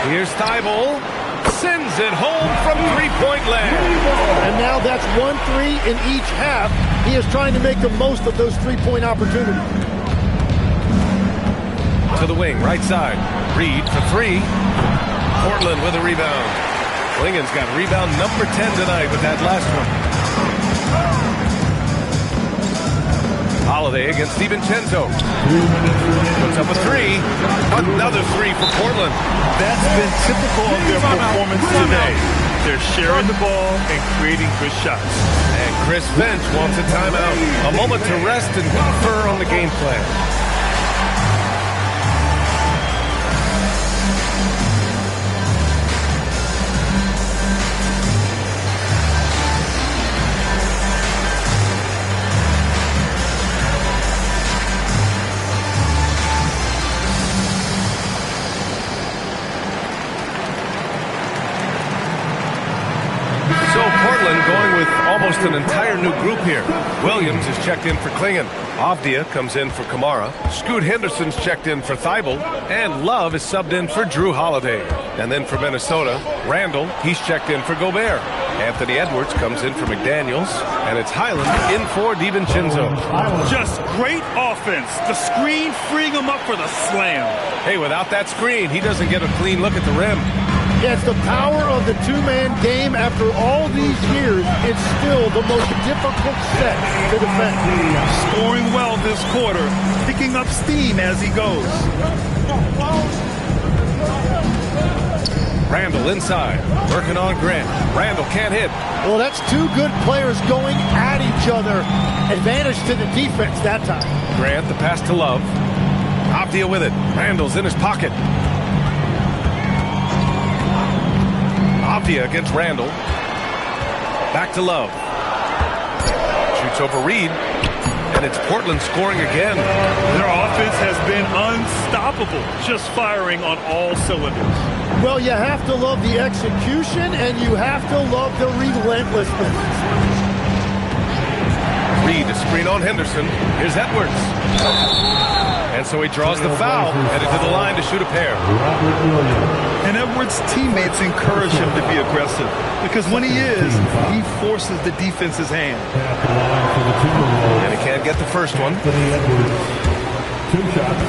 Here's Thibault. Sends it home from three-point land. And now that's 1-3 in each half. He is trying to make the most of those three-point opportunities. To the wing, right side. Reed for three. Portland with a rebound. Lingen's got rebound number 10 tonight with that last one. Holiday against DiVincenzo. Puts up a three. Another three for Portland. That's been typical of their performance today. They're sharing the ball and creating good shots. And Chris Finch wants a timeout. A moment to rest and confer on the game plan. Going with almost an entire new group here. Williams is checked in for Klingon. Avdia comes in for Kamara. Scoot Henderson's checked in for Thibault. And Love is subbed in for Drew Holiday. And then for Minnesota, Randall, he's checked in for Gobert. Anthony Edwards comes in for McDaniels. And it's Highland in for DiVincenzo. Just great offense. The screen freeing him up for the slam. Hey, without that screen, he doesn't get a clean look at the rim. Yeah, it's the power of the two-man game. After all these years, it's still the most difficult set to defend. Scoring well this quarter, picking up steam as he goes. Randall inside, working on Grant. Randall can't hit. Well, that's two good players going at each other. Advantage to the defense that time. Grant, the pass to Love. Avdia with it. Randall's in his pocket. Avdia against Randall. Back to Love. Shoots over Reed. And it's Portland scoring again. Their offense has been unstoppable. Just firing on all cylinders. Well, you have to love the execution, and you have to love the relentlessness. Reed to screen on Henderson. Here's Edwards. And so he draws the foul, headed to the line to shoot a pair. And Edwards' teammates encourage him to be aggressive because when he is, he forces the defense's hand. And he can't get the first one. 2 shots.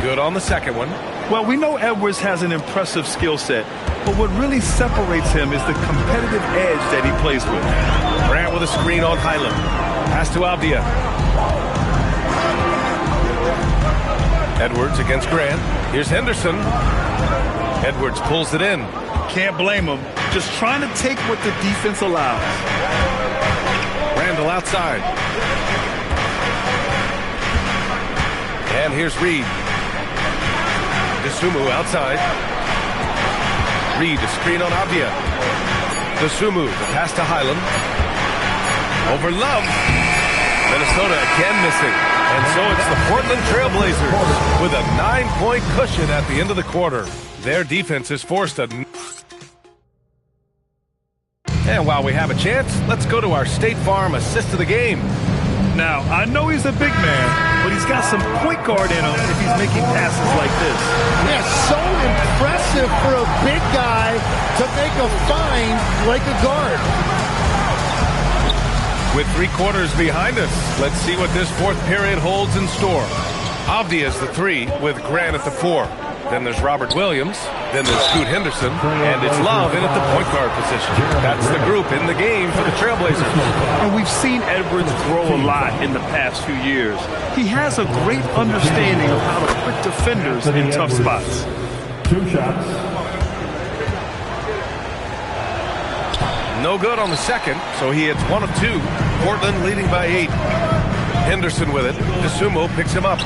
Good on the second one. Well, we know Edwards has an impressive skill set, but what really separates him is the competitive edge that he plays with. Grant with a screen on Highland. Pass to Avdia. Edwards against Grant. Here's Henderson. Edwards pulls it in. Can't blame him. Just trying to take what the defense allows. Randall outside. And here's Reed. Dosunmu outside. Reed to screen on Avdia. Dosunmu, the pass to Highland. Over Love. Minnesota again missing. And so it's the Portland Trailblazers with a 9-point cushion at the end of the quarter. Their defense is forced a... And while we have a chance, let's go to our State Farm assist of the game. Now, I know he's a big man, but he's got some point guard in him if he's making passes like this. Yeah, so impressive for a big guy to make a find like a guard. With 3 quarters behind us, let's see what this fourth period holds in store. Avdia is the 3 with Grant at the 4. Then there's Robert Williams. Then there's Scoot Henderson. And it's Love in at the point guard position. That's the group in the game for the Trailblazers. And we've seen Edwards grow a lot in the past few years. He has a great understanding of how to put defenders in tough spots. 2 shots. No good on the second, so he hits 1 of 2. Portland leading by 8. Henderson with it. Dosunmu picks him up.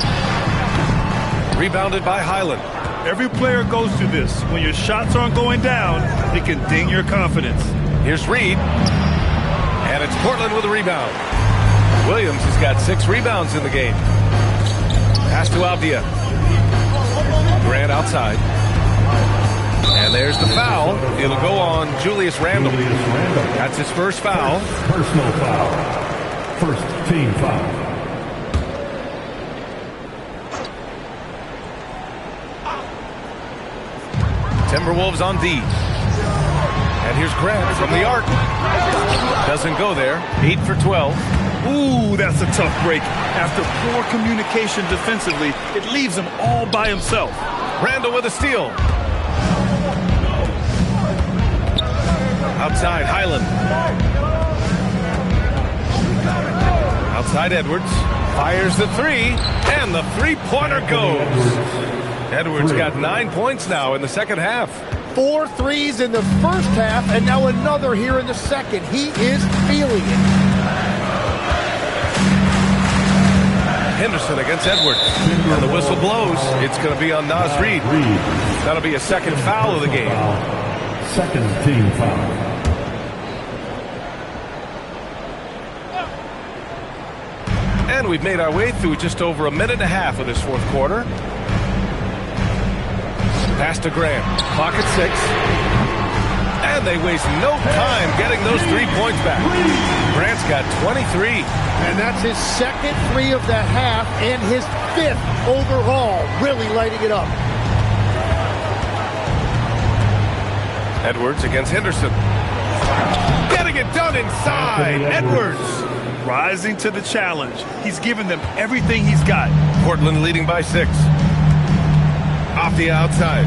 Rebounded by Highland. Every player goes through this. When your shots aren't going down, it can ding your confidence. Here's Reed. And it's Portland with a rebound. Williams has got 6 rebounds in the game. Pass to Avdia. Grant outside. And there's the foul. It'll go on Julius Randle. That's his first foul. Personal foul. First team foul. Timberwolves on D. And here's Grant from the arc. Doesn't go there. 8 for 12. Ooh, that's a tough break. After poor communication defensively, it leaves him all by himself. Randle with a steal. Outside, Highland. Outside, Edwards. Fires the three, and the three-pointer goes. Edwards got 9 points now in the second half. 4 threes in the first half, and now another here in the second. He is feeling it. Henderson against Edwards. And the whistle blows. It's going to be on Naz Reid. That'll be a second foul of the game. Second team foul. And we've made our way through just over a minute and a half of this fourth quarter. Pass to Graham. Clock at 6. And they waste no time getting those 3 points back. Grant's got 23. And that's his second three of the half and his 5th overall, really lighting it up. Edwards against Henderson. Getting it done inside. Edwards. Rising to the challenge. He's given them everything he's got. Portland leading by 6. Off the outside.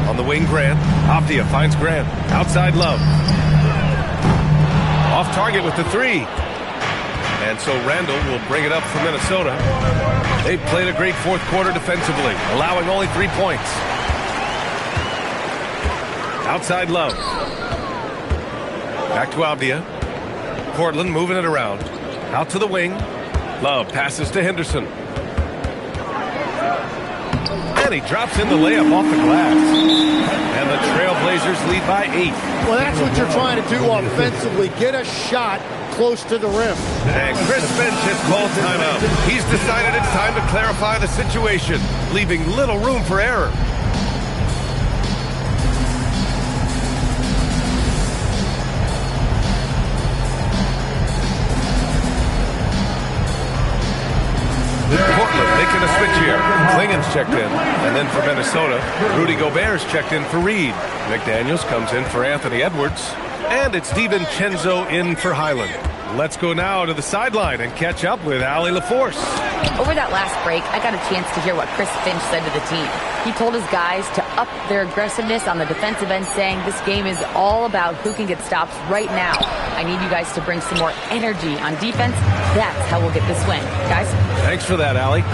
On the wing, Grant. Optia finds Grant. Outside, Love. Off target with the three. And so Randle will bring it up for Minnesota. They played a great fourth quarter defensively, allowing only 3 points. Outside, Love. Back to Avdia. Portland moving it around. Out to the wing. Love passes to Henderson. And he drops in the layup off the glass. And the Trailblazers lead by 8. Well, that's what you're trying to do offensively. Get a shot close to the rim. And Chris Finch has called timeout. He's decided it's time to clarify the situation, leaving little room for error. Portland making a switch here. Klingen's checked in. And then for Minnesota, Rudy Gobert's checked in for Reid. McDaniels comes in for Anthony Edwards. And it's DiVincenzo in for Highland. Let's go now to the sideline and catch up with Allie LaForce. Over that last break, I got a chance to hear what Chris Finch said to the team. He told his guys to up their aggressiveness on the defensive end, saying this game is all about who can get stops right now. I need you guys to bring some more energy on defense. That's how we'll get this win. Guys? Thanks for that, Allie.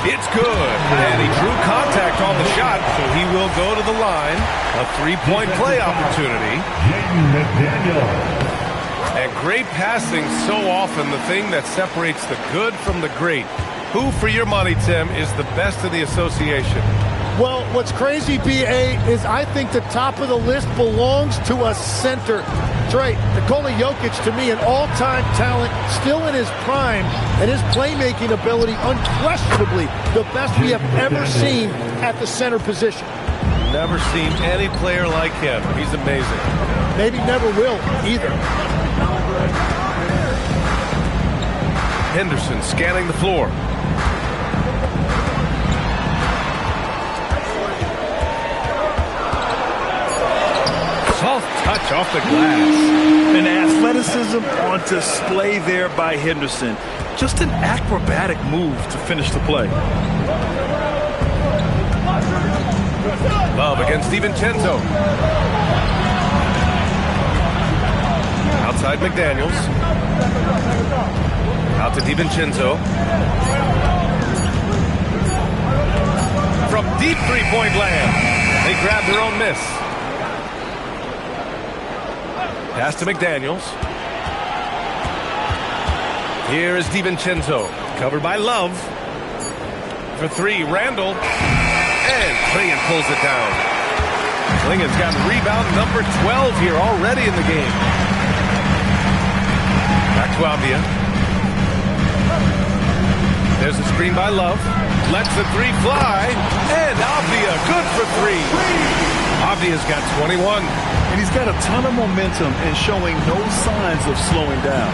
It's good. And he drew contact on the shot, so he will go to the line. A three-point play opportunity. Jaden McDaniel. And great passing, so often the thing that separates the good from the great. Who, for your money, Tim, is the best in the association? Well, what's crazy, B.A., is I think the top of the list belongs to a center. Trey, Nikola Jokic, to me, an all-time talent, still in his prime, and his playmaking ability, unquestionably the best we have ever seen at the center position. Never seen any player like him. He's amazing. Maybe never will, either. Henderson scanning the floor. Soft touch off the glass. An athleticism on display there by Henderson. Just an acrobatic move to finish the play. Love against DiVincenzo. Outside McDaniels. Out to DiVincenzo. From deep three-point land. They grab their own miss. Pass to McDaniels. Here is DiVincenzo. Covered by Love. For three, Randle. And Klingen pulls it down. Klingen's got rebound number 12 here already in the game. Back to Avdia. There's a screen by Love. Lets the three fly. And Avdia, good for three. Avdia's got 21. And he's got a ton of momentum and showing no signs of slowing down.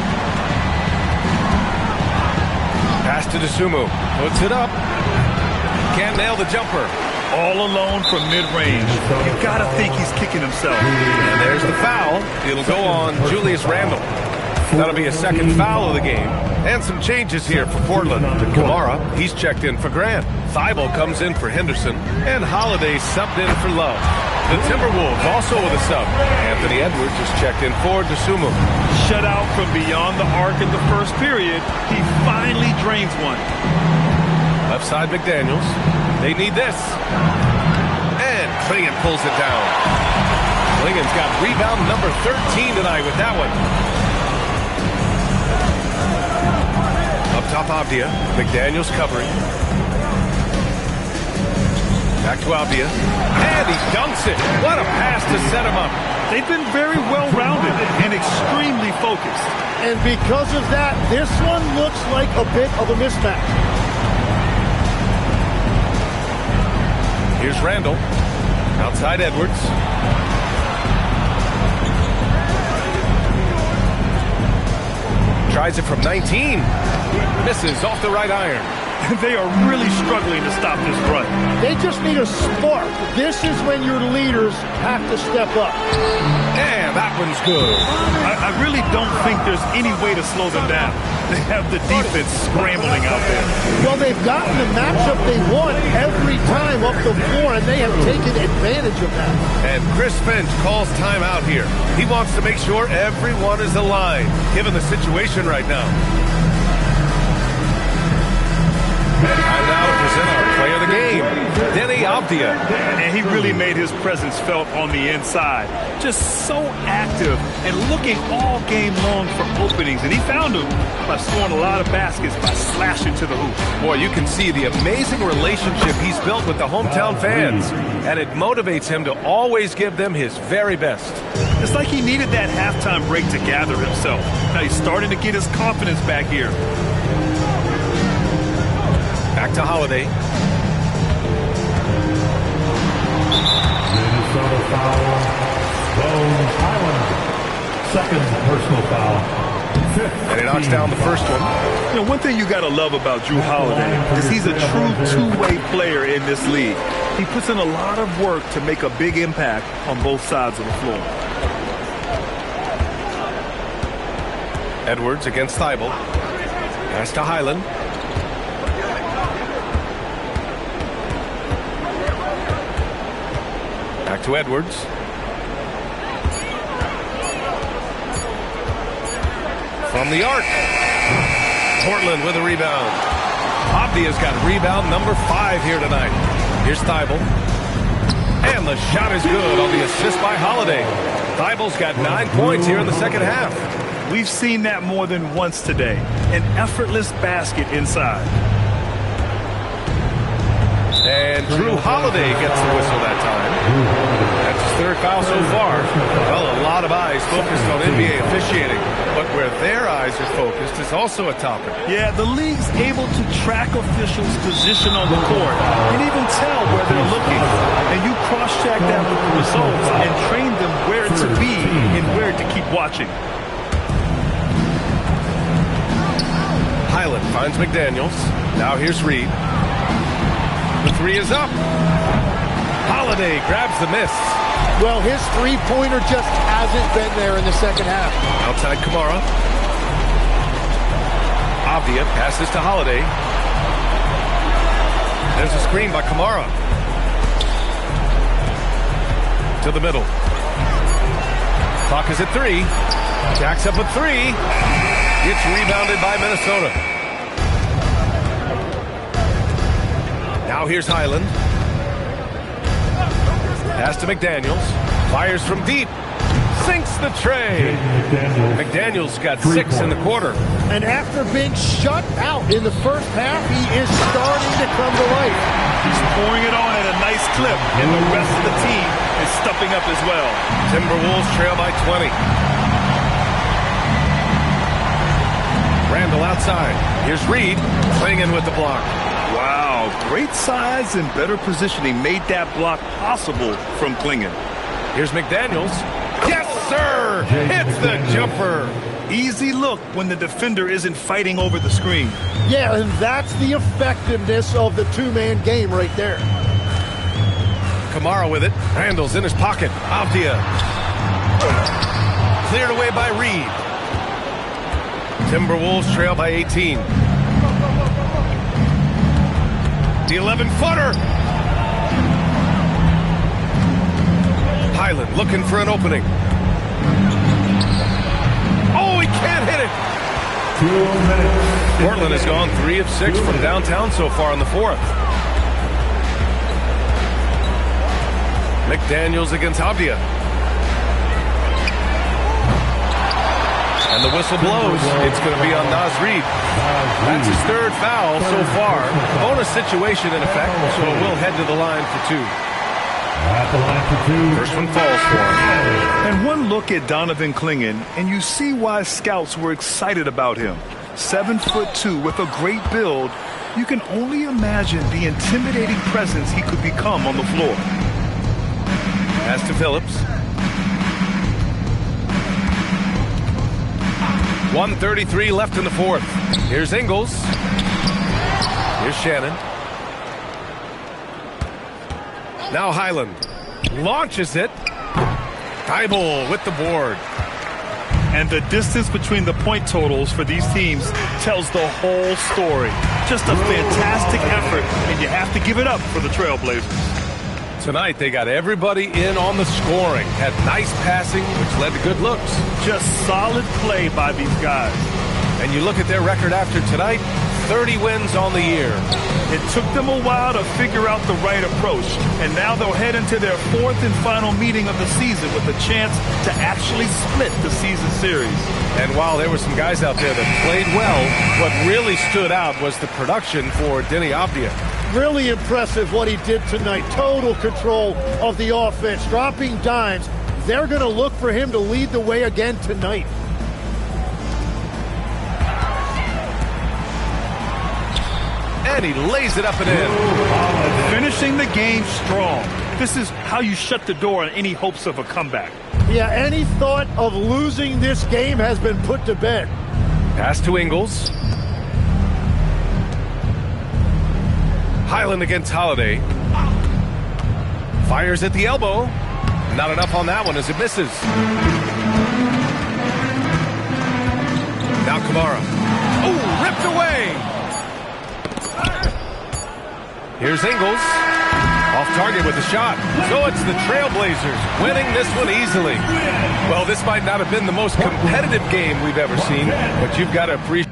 Pass to Dosunmu. Puts it up. Can't nail the jumper. All alone from mid-range. You gotta think he's kicking himself. And there's the foul. It'll go on Julius Randle. That'll be a second foul of the game. And some changes here for Portland. Kamara, he's checked in for Grant. Thibault comes in for Henderson. And Holiday subbed in for Love. The Timberwolves also with a sub. Anthony Edwards is checked in for Dosunmu. Shut out from beyond the arc in the first period. He finally drains one. Left side McDaniels. They need this. And Klingon pulls it down. Klingon's got rebound number 13 tonight with that one. Up top Avdia. McDaniels covering. Back to Avdia. And he dunks it. What a pass to set him up. They've been very well-rounded and extremely focused. And because of that, this one looks like a bit of a mismatch. Here's Randle. Outside Edwards. Tries it from 19. Misses off the right iron. They are really struggling to stop this run. They just need a spark. This is when your leaders have to step up. And that one's good. I really don't think there's any way to slow them down. They have the defense scrambling out there. Well, they've gotten the matchup they want every time up the floor, and they have taken advantage of that. And Chris Finch calls timeout here. He wants to make sure everyone is aligned, given the situation right now. Time now to present our player of the game, Denny Avdia. And he really made his presence felt on the inside. Just so active and looking all game long for openings. And he found them by scoring a lot of baskets by slashing to the hoop. Boy, you can see the amazing relationship he's built with the hometown fans. And it motivates him to always give them his very best. It's like he needed that halftime break to gather himself. Now he's starting to get his confidence back here. Back to Holiday. Minnesota foul. Bones Highland. Second personal foul. And he knocks down the first one. You know, one thing you got to love about Drew Holiday is he's a true two-way player in this league. He puts in a lot of work to make a big impact on both sides of the floor. Edwards against Thibault. Pass to Highland. Back to Edwards. From the arc. Portland with a rebound. Avdia's got rebound number 5 here tonight. Here's Thibault. And the shot is good on the assist by Holiday. Thibault's got 9 points here in the second half. We've seen that more than once today. An effortless basket inside. And Drew Holiday gets the whistle that time. That's his third foul so far. Well, a lot of eyes focused on NBA officiating, but where their eyes are focused is also a topic. Yeah, the league's able to track officials' position on the court and even tell where they're looking. And you cross-check that with the results and train them where to be and where to keep watching. Highland finds McDaniels. Now here's Reed. The three is up. Holiday grabs the miss. Well, his three-pointer just hasn't been there in the second half. Outside Kamara. Avdia passes to Holiday. There's a screen by Kamara. To the middle. Clock is at 3. Jacks up a 3. It's rebounded by Minnesota. Now here's Highland. Pass to McDaniels. Fires from deep. Sinks the tray. McDaniels got 6 in the quarter. And after being shut out in the first half, he is starting to come to life. He's pouring it on at a nice clip, and the rest of the team is stepping up as well. Timberwolves trail by 20. Randall outside. Here's Reed. Clinging with the block. Wow, great size and better positioning made that block possible from Clinging. Here's McDaniels. Yes, sir! Hits the jumper. Easy look when the defender isn't fighting over the screen. Yeah, and that's the effectiveness of the two-man game right there. Kamara with it. Randall's in his pocket. Avdia. Cleared away by Reed. Timberwolves trail by 18. The 11-footer. Highland looking for an opening. Oh, he can't hit it. 2 minutes. Portland has gone 3 of 6 from downtown so far in the fourth. McDaniels against Avdia. And the whistle blows. It's going to be on Naz Reid. That's his 3rd foul so far. Bonus situation in effect, so it will head to the line for 2. At the line for 2. First one falls for him. And one look at Donovan Clinging, and you see why scouts were excited about him. 7'2" with a great build. You can only imagine the intimidating presence he could become on the floor. Pass to Phillips. 1:33 left in the fourth. Here's Ingles. Here's Shannon. Now Highland launches it. Thibault with the board. And the distance between the point totals for these teams tells the whole story. Just a fantastic effort, and you have to give it up for the Trailblazers. Tonight, they got everybody in on the scoring. Had nice passing, which led to good looks. Just solid play by these guys. And you look at their record after tonight, 30 wins on the year. It took them a while to figure out the right approach, and now they'll head into their 4th and final meeting of the season with a chance to actually split the season series. And while there were some guys out there that played well, what really stood out was the production for Denny Avdia. Really impressive what he did tonight. Total control of the offense, dropping dimes. They're going to look for him to lead the way again tonight. And he lays it up and in. Finishing the game strong. This is how you shut the door on any hopes of a comeback. Yeah, any thought of losing this game has been put to bed. Pass to Ingles. Highland against Holiday. Fires at the elbow. Not enough on that one as it misses. Now Kamara. Oh, ripped away. Here's Ingles. Off target with the shot. So it's the Trailblazers winning this one easily. Well, this might not have been the most competitive game we've ever seen, but you've got to appreciate